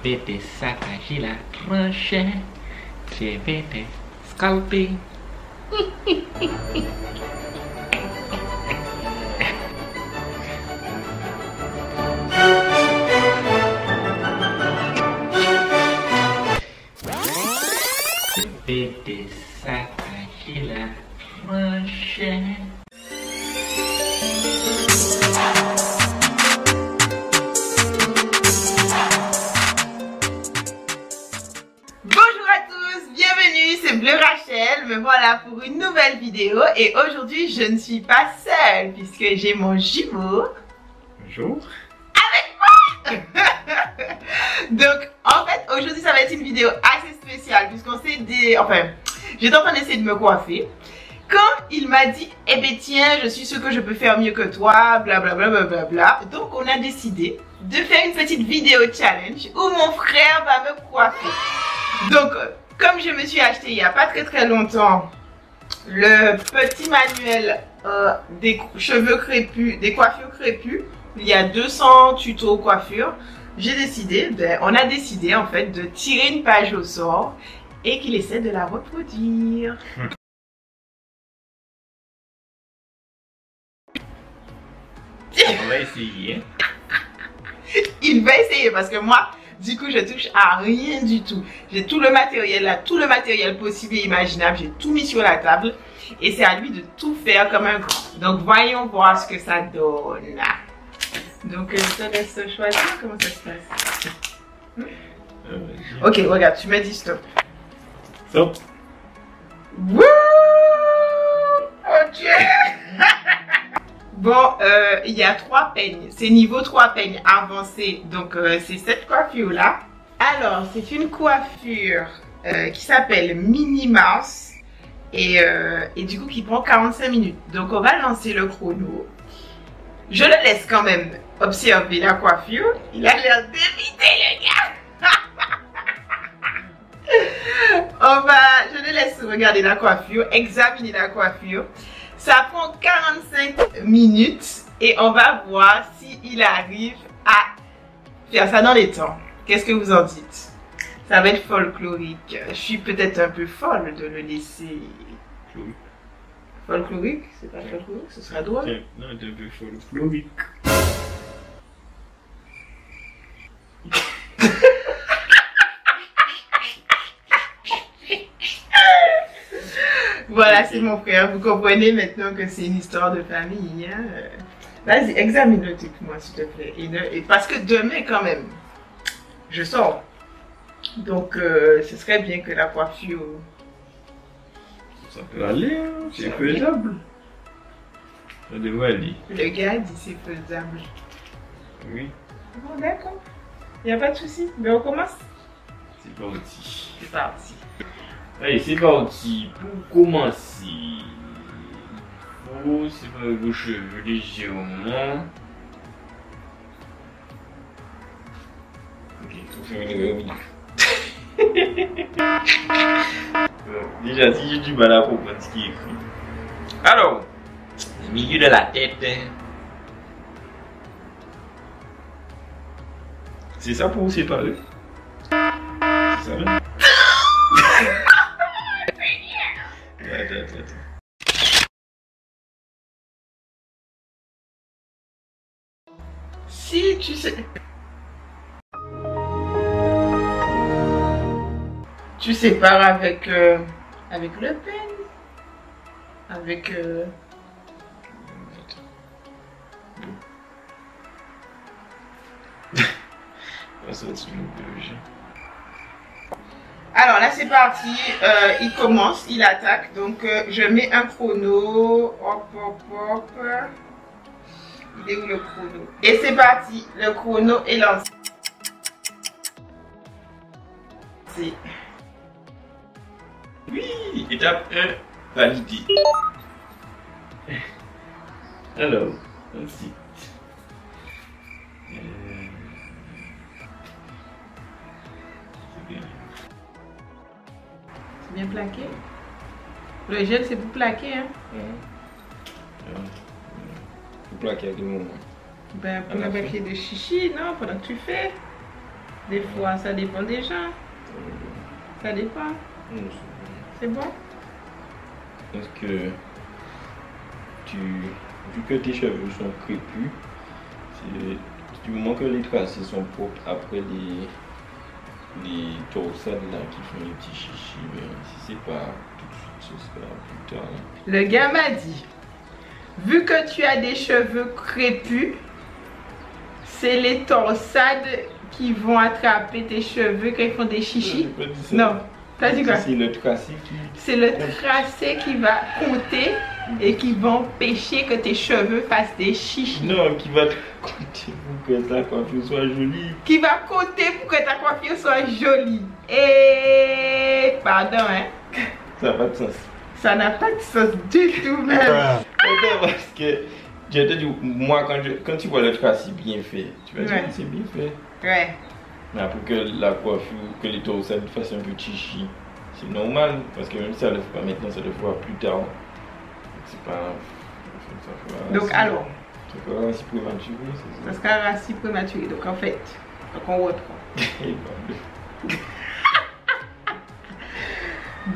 vais te saccager la tronche. Je vais te scalper. Je vais te saccager la tronche. C'est Bleu Rachel, me voilà pour une nouvelle vidéo et aujourd'hui je ne suis pas seule puisque j'ai mon jumeau. Bonjour. Avec moi. Donc en fait aujourd'hui ça va être une vidéo assez spéciale puisqu'on s'est dit, enfin j'étais en train d'essayer de me coiffer quand il m'a dit eh ben tiens je suis sûr que je peux faire mieux que toi blablabla bla, bla, bla. Donc on a décidé de faire une petite vidéo challenge où mon frère va me coiffer. Donc comme je me suis acheté il n'y a pas très longtemps le petit manuel des cheveux crépus, des coiffures crépues, il y a 200 tutos coiffure, j'ai décidé, on a décidé en fait de tirer une page au sort et qu'il essaie de la reproduire. On va essayer. Il va essayer parce que moi, du coup, je touche à rien du tout. J'ai tout le matériel là, tout le matériel possible et imaginable. J'ai tout mis sur la table et c'est à lui de tout faire comme un grand. Donc, voyons voir ce que ça donne. Donc, je te laisse choisir comment ça se passe. Ok, regarde, tu m'as dit stop. Stop. Wouh! Ok! Bon, il y a 3 peignes. C'est niveau 3 peignes avancé. Donc, c'est cette coiffure-là. Alors, c'est une coiffure qui s'appelle Minnie Mouse. Et du coup, qui prend 45 minutes. Donc, on va lancer le chrono. Je le laisse quand même observer la coiffure. Il a l'air d'éviter, le gars. Je le laisse regarder la coiffure, examiner la coiffure. Ça prend 45 minutes et on va voir s'il arrive à faire ça dans les temps. Qu'est-ce que vous en dites? Ça va être folklorique. Je suis peut-être un peu folle de le laisser. Folklorique? C'est pas folklorique, ce sera drôle. Non, c'est un peu folklorique. Voilà, c'est mon frère. Vous comprenez maintenant que c'est une histoire de famille. Hein? Vas-y, examine-le avec moi, s'il te plaît. Et parce que demain, quand même, je sors. Donc, ce serait bien que la coiffure... Ça peut aller, hein? C'est faisable. Ça devrait aller. Le gars dit c'est faisable. Oui. Bon, d'accord. Il n'y a pas de souci. Mais on commence. C'est parti. C'est parti. Allez, c'est parti. Pour commencer, il faut séparer vos cheveux légèrement. Ok, il faut faire une remise. Déjà, si j'ai du mal à comprendre ce qui est écrit. Alors, le milieu de la tête. C'est ça pour vous séparer? C'est ça, hein? Attends. Si tu sais... Tu sépares avec, avec le peigne. Avec... Alors là c'est parti, il commence, il attaque, donc je mets un chrono, hop, il est où le chrono? Et c'est parti, le chrono est lancé. Oui, étape 1, validé. Alors, ensuite. C'est bien plaqué. Le gel c'est pour plaquer, hein? Pour plaquer à quel moment? Ben pour le paquet de chichi, non? Pendant que tu fais. Des fois, ça dépend des gens. Ça dépend. C'est bon? Parce que vu que tes cheveux sont crépus, du moment que les tracés sont propres après les torsades là qui font les petits chichis, mais si c'est pas tout de suite, ce sera plus tard. Le gars m'a dit, vu que tu as des cheveux crépus, c'est les torsades qui vont attraper tes cheveux quand ils font des chichis. Non. T'as dit quoi? C'est le tracé qui... C'est le tracé qui va compter et qui va empêcher que tes cheveux fassent des chichis. Non, qui va compter pour que ta coiffure soit jolie. Qui va compter pour que ta coiffure soit jolie. Et... Pardon, hein. Ça n'a pas de sens. Ça n'a pas de sens du tout, même. Parce que, je te dis, moi, quand tu vois le tracé bien fait, tu vas dire que c'est bien fait. Ouais. Mais pour que la coiffure, que les torsades fassent un peu chichi, c'est normal, parce que même si ça ne le fait pas maintenant, ça le fera plus tard. C'est pas... Donc alors, ça sera rassis prématuré, c'est ça? Ça sera rassis prématuré, donc en fait, on reprend.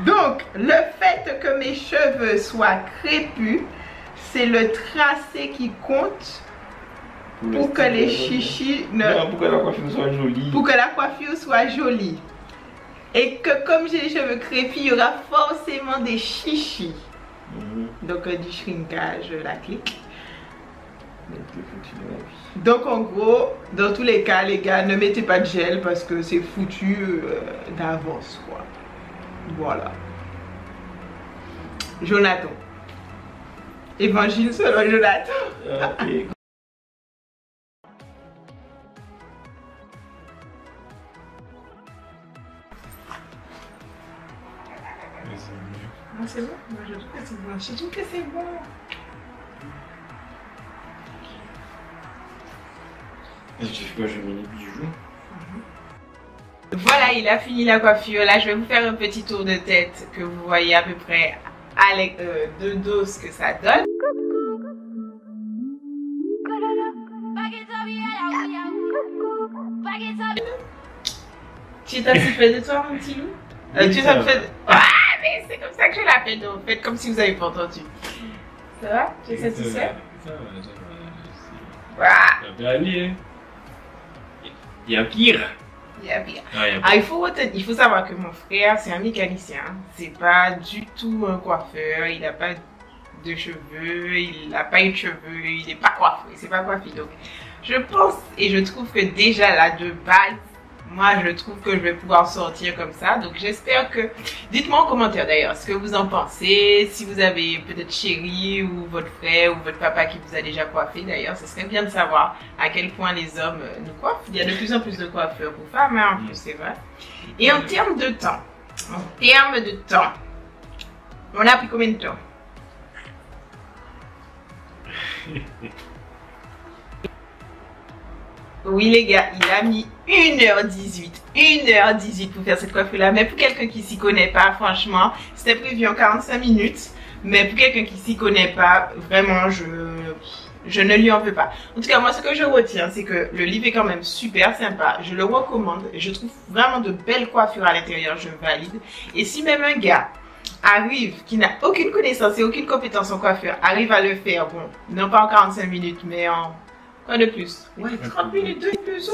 Donc, le fait que mes cheveux soient crépus, c'est le tracé qui compte pour que les chichis ne... Non, pour que la coiffure soit jolie. Pour que la coiffure soit jolie. Et que comme j'ai les cheveux crépus, il y aura forcément des chichis. Donc du shrinkage, la clique. Donc en gros, dans tous les cas, les gars, ne mettez pas de gel parce que c'est foutu d'avance, quoi. Voilà. Jonathan. Évangile selon Jonathan. Okay. Ah, c'est bon? Moi je trouve que c'est bon. Je trouve que c'est bon. Je sais pas, je mets les bijoux. Voilà, il a fini la coiffure. Là, je vais vous faire un petit tour de tête que vous voyez à peu près de dos ce que ça donne. Tu es satisfait de toi, mon petit loup? Tu es satisfait de... Ah, mais c'est comme ça que je l'appelle, donc faites comme si vous n'avez pas entendu. Ça va? Tu es satisfait? Ça va. Ah. Ça peut aller. Il y a pire. Il y a pire. Ah, il faut savoir que mon frère, c'est un mécanicien. C'est pas du tout un coiffeur. Il n'a pas de cheveux. Il n'a pas eu de cheveux. Il n'est pas coiffé. Il s'est pas coiffé. Donc, je pense et je trouve que déjà là, de base, moi, je trouve que je vais pouvoir sortir comme ça. Donc, j'espère que... Dites-moi en commentaire d'ailleurs ce que vous en pensez. Si vous avez peut-être chéri ou votre frère ou votre papa qui vous a déjà coiffé d'ailleurs. Ce serait bien de savoir à quel point les hommes nous coiffent. Il y a de plus en plus de coiffeurs pour femmes, hein, en plus, c'est vrai. Et en termes de temps, on a pris combien de temps? Oui les gars, il a mis 1h18 pour faire cette coiffure là, mais pour quelqu'un qui s'y connaît pas, franchement, c'était prévu en 45 minutes, mais pour quelqu'un qui s'y connaît pas, vraiment je ne lui en veux pas. En tout cas, moi ce que je retiens, c'est que le livre est quand même super sympa, je le recommande, je trouve vraiment de belles coiffures à l'intérieur, je valide. Et si même un gars arrive, qui n'a aucune connaissance et aucune compétence en coiffure, arrive à le faire, bon, non pas en 45 minutes, mais en... Quoi de plus? Ouais, 30 minutes de plus.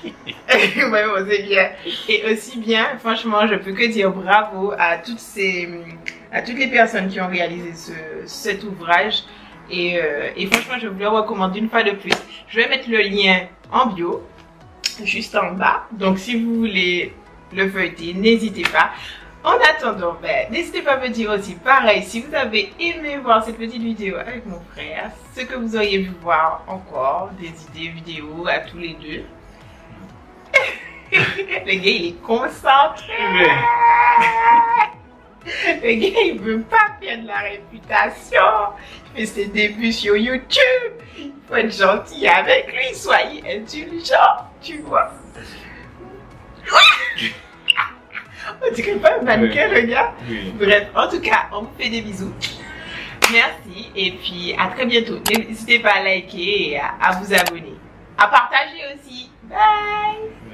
Ouais, bon, c'est bien. Et aussi bien, franchement, je peux que dire bravo à toutes les personnes qui ont réalisé cet ouvrage. Et franchement, je vous le recommande une fois de plus. Je vais mettre le lien en bio, juste en bas. Donc, si vous voulez le feuilleter, n'hésitez pas. En attendant, n'hésitez pas à me dire aussi, pareil, si vous avez aimé voir cette petite vidéo avec mon frère, ce que vous auriez vu voir encore, des idées vidéo à tous les deux. Le gars, il est concentré. Le gars, il veut pas perdre la réputation. Il fait ses débuts sur YouTube. Il faut être gentil avec lui, soyez indulgent, tu vois. On dirait pas un mannequin, le gars. Oui. Bref, en tout cas, on vous fait des bisous. Merci et puis à très bientôt. N'hésitez pas à liker et à vous abonner. À partager aussi. Bye.